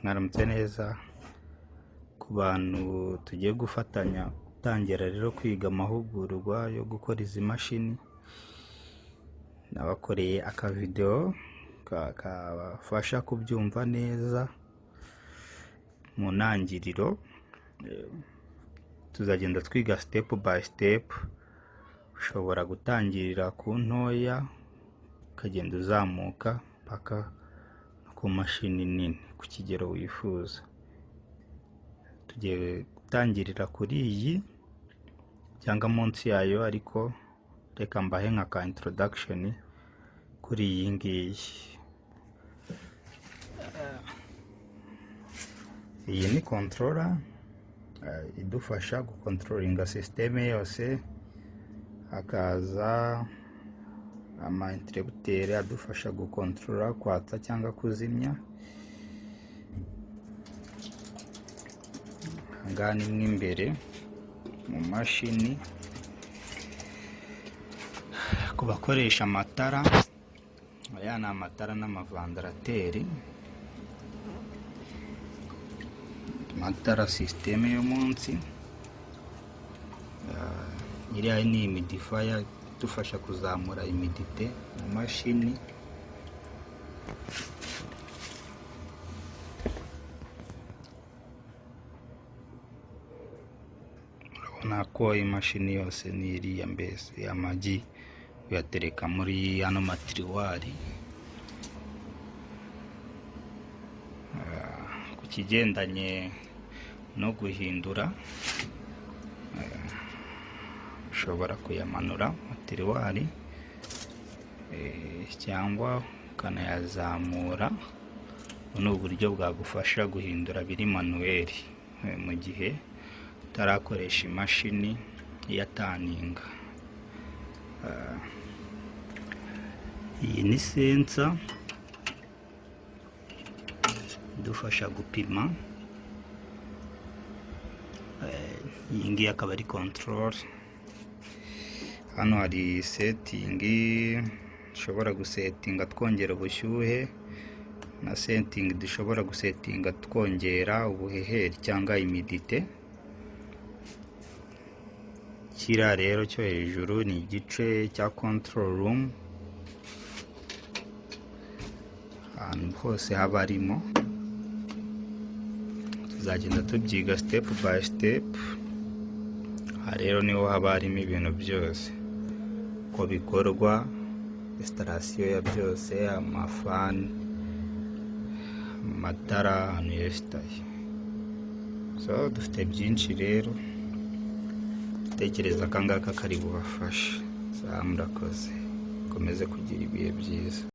Mwaramutse neza ku bantu tugiye gutangira rero kwiga amahugurwa yo gukora izi mashini. Nabakoreye aka video kabafasha kubyumva neza. Mu ntangiriro tuzagenda twiga step by step. Ushobora gutangirira ku ntoya ukagenda uzamuka paka ku mashini nini ku kigero wifuza. Tugiye gutangirira kuri iyi cyangwa munsi yayo, ariko reka mbahe nka ka introduction kuri iyi ngiyi. Iyi ni controller idufasha gukontrolinga systeme yose, hakaza ama interrupteur adufasha gukontrola kwatsa cyangwa kuzimya. Ngani imbere mu mashini ku bakoresha amatara. Aya ni amatara n'amavandarateri. Amatara systeme yo munsi. Iriya ni humidifier dufasha kuzamura humidite mu mashini. Urabona ko imashini yose ni iriya mbese amagi uyatereka muri ano matiriwari. Ku kigendanye no guhindura, ushobora kuyamanura matiriwari cyangwa ukanayazamura. Ni uburyo bwagufasha guhindura biri manueli mu gihe utarakoresha imashini ya taninga. Iyi ni sensor idufasha gupima. Iyi ngiyi akaba ari control. Hano hari setting, dushobora gusetinga twongera ubushyuhe, na setting dushobora gusetinga twongera ubuhehere cyangwa humidite. Kiriya rero cyo hejuru ni igice cya control room, ahantu hose haba harimo. Tuzagenda tubyiga step by step. Aha rero niho haba harimo ibintu byose uko bikorwa, installation ya byose, amafani, amatara, ahantu yesitaye. So dufite byinshi rero, tekereza kangaka kari bubafashe. Murakoze, komeze kugira ibihe byiza.